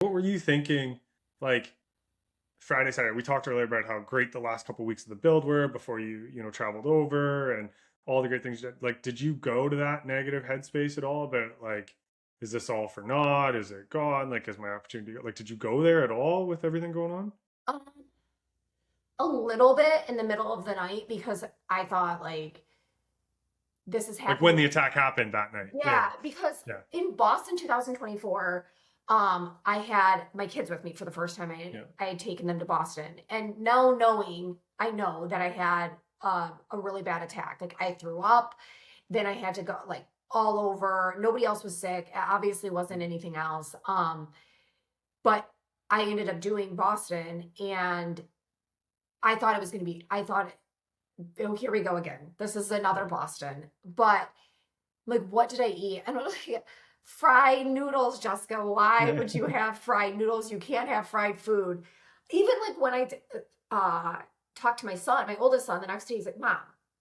what were you thinking? Like Friday, Saturday, we talked earlier about how great the last couple of weeks of the build were before you traveled over and all the great things. Like, did you go to that negative headspace at all about like, is this all for naught? Is it gone? Like, is my opportunity? Like, did you go there at all with everything going on? Um, a little bit in the middle of the night because I thought like this is Like when happening. the attack happened that night? Yeah, Yeah, because yeah, in Boston 2024, I had my kids with me for the first time. yeah, I had taken them to Boston, and now knowing I know that I had a really bad attack. Like I threw up, then I had to go like all over. Nobody else was sick. Obviously, wasn't anything else. But I ended up doing Boston, and I thought it was going to be. I thought, oh, here we go again. This is another yeah, Boston, but like what did I eat? And I was like, fried noodles, Jessica. Why yeah, would you have fried noodles? You can't have fried food. Even like when I uh, talked to my son, my oldest son, the next day, he's like, Mom,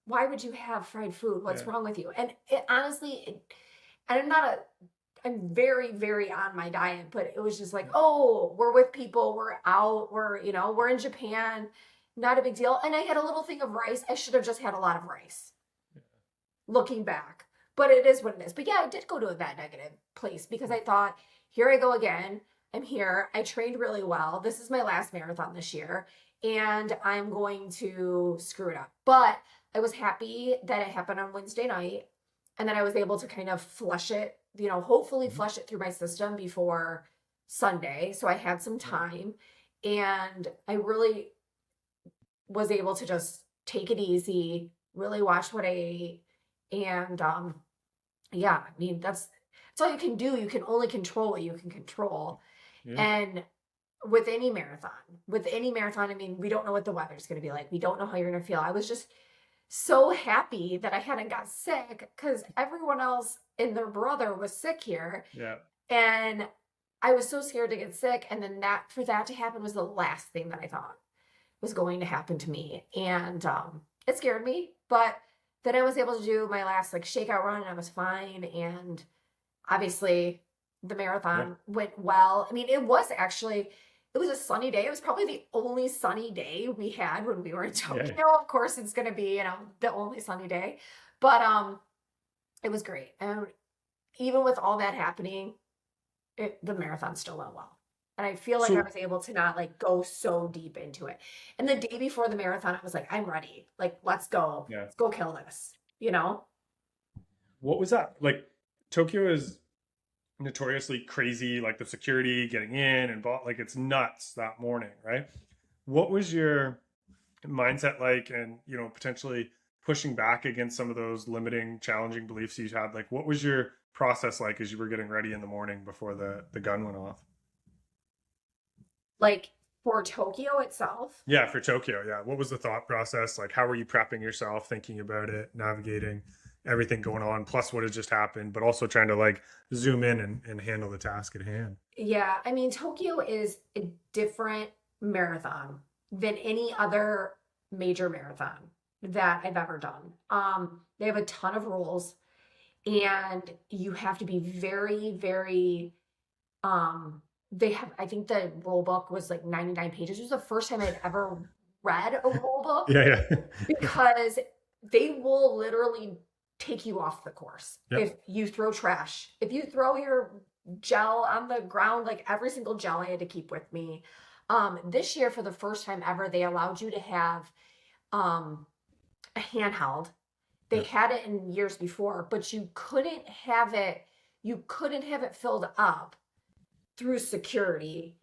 why would you have fried food? What's yeah, wrong with you? And it honestly, and I'm not a, I'm very, very on my diet, but it was just like, oh, we're with people, we're out, we're in Japan, not a big deal. And I had a little thing of rice. I should have just had a lot of rice looking back. But it is what it is. But yeah, I did go to a bad negative place because I thought, here I go again. I'm here. I trained really well. This is my last marathon this year, and I'm going to screw it up. But I was happy that it happened on Wednesday night and that I was able to kind of flush it, hopefully mhm, flush it through my system before Sunday. So I had some yeah. time and I really was able to just take it easy, really watch what I ate. And yeah, I mean that's all you can do. You can only control what you can control. Yeah. And with any marathon, I mean, we don't know what the weather's going to be like. We don't know how you're going to feel. I was just so happy that I hadn't got sick because everyone else and their brother was sick here. Yeah. And I was so scared to get sick. And then that for that to happen was the last thing that I thought was going to happen to me. And it scared me. But then I was able to do my last like shakeout run and I was fine. And obviously the Yeah. marathon went well. I mean, it was a sunny day. It was probably the only sunny day we had when we were in Yeah. Tokyo. Of course, it's going to be, the only sunny day. But it was great. And even with all that happening, the marathon still went well. And I feel like I So was able to not like go so deep into it. And the day before the marathon, I was like, I'm ready. Like, let's go. yeah. Let's go kill this, you know? What was that? Like Tokyo is notoriously crazy, like the security getting in and like it's nuts that morning, right? What was your mindset like and potentially pushing back against some of those limiting, challenging beliefs you had? Like what was your process like as you were getting ready in the morning before the gun went off? Like for Tokyo itself. Yeah, for Tokyo. Yeah. What was the thought process? Like, how were you prepping yourself, thinking about it, navigating everything going on, plus what had just happened, but also trying to like zoom in and handle the task at hand? Yeah, I mean, Tokyo is a different marathon than any other major marathon that I've ever done. They have a ton of rules, and you have to be very, very um they have I think the rule book was like 99 pages. It was the first time I'd ever read a rule book Yeah, yeah. because they will literally take you off the course Yep. if you throw trash. If you throw your gel on the ground, like every single gel I had to keep with me. This year, for the first time ever, they allowed you to have um, a handheld. They Yep. had it in years before, but you couldn't have it. You couldn't have it filled up through security,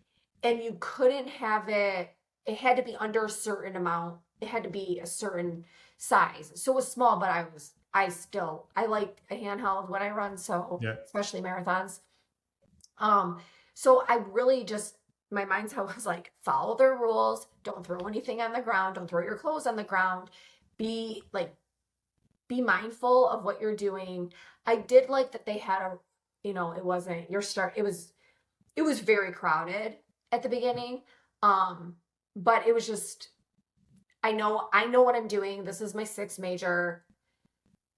and you couldn't have it. It had to be under a certain amount. It had to be a certain size. So it was small, but I like a handheld when I run, so Yeah. especially marathons. Um, so I really just my mindset was like follow their rules, don't throw anything on the ground, don't throw your clothes on the ground. Be like be mindful of what you're doing. I did like that they had it wasn't your start. It was very crowded at the beginning. Um, but it was just I know what I'm doing. This is my sixth major.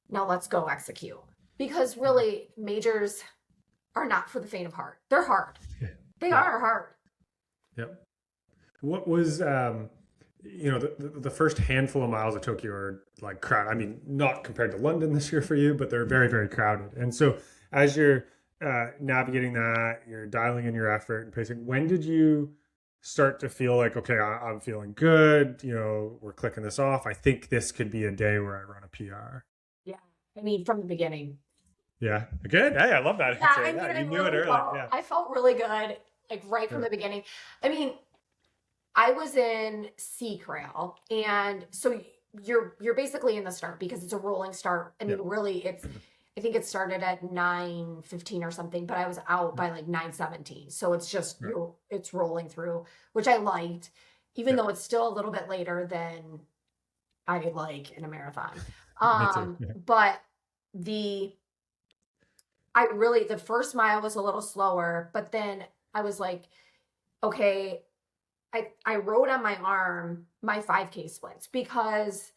Now let's go execute. Because Yeah. really majors are not for the faint of heart. They're hard. Yeah. They Yeah. are hard. Yep. What was the first handful of miles of Tokyo are like crowded. I mean, not compared to London this year for you, but they're very, very crowded. And so as you're navigating that, you're dialing in your effort and pacing. When did you start to feel like, okay, I'm feeling good, we're clicking this off. I think this could be a day where I run a PR. Yeah. I mean, from the beginning. Yeah. Good. Hey, I love that Yeah, answer. I mean, Yeah, you knew it early. Yeah. I felt really good, like right from Yeah. the beginning. I mean, I was in Sea Crail, and so you're basically in the start because it's a rolling start. I Yeah. mean, really, I think it started at 9:15 or something, but I was out by like 9:17. So it's just Right. it's rolling through, which I liked, even Yeah. though it's still a little bit later than I like in a marathon. Me too. Yeah. But the the first mile was a little slower, but then I was like, okay, I wrote on my arm my 5K splits because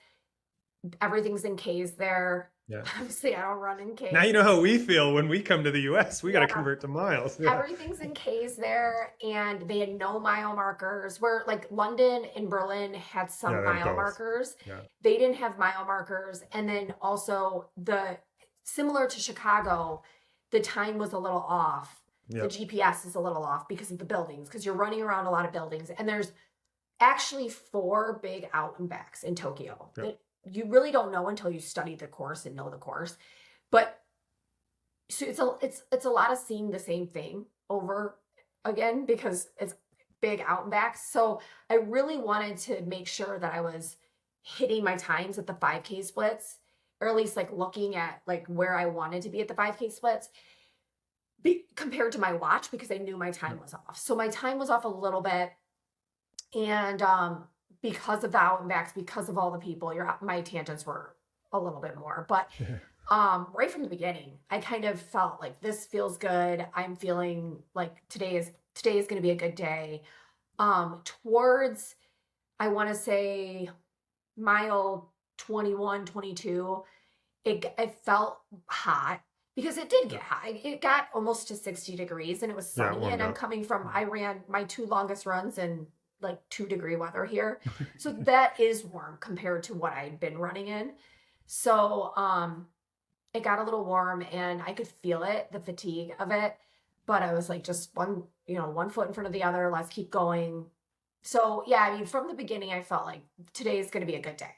everything's in Ks there. Yeah. Obviously, I don't run in Ks. Now you know how we feel when we come to the US. We got to Yeah. convert to miles. Yeah. Everything's in Ks there, and they had no mile markers. Where like London and Berlin had some Yeah, they have mile both. markers. Yeah. They didn't have mile markers, and then also similar to Chicago, the time was a little off. Yeah. The GPS is a little off because of the buildings, because you're running around a lot of buildings, and there's actually 4 big out and backs in Tokyo Yeah. that you really don't know until you study the course and know the course. But so it's a lot of seeing the same thing over again because it's big out and backs. So I really wanted to make sure that I was hitting my times at the 5K splits, or at least like looking at like where I wanted to be at the 5K splits compared to my watch, because I knew my time was off. So my time was off a little bit. And because of the out and backs, because of all the people, my tangents were a little bit more. But right from the beginning, I kind of felt like this feels good. I'm feeling like today is going to be a good day. Towards, I want to say mile 21, 22, it felt hot because it did get hot. It got almost to 60 degrees and it was Yeah, it sunny. warmed And I'm up. coming from, I ran my 2 longest runs in like 2-degree weather here. So that is warm compared to what I'd been running in. So it got a little warm and I could feel it, the fatigue of it. But I was like, just one foot in front of the other, let's keep going. So yeah, I mean, from the beginning, I felt like today is going to be a good day.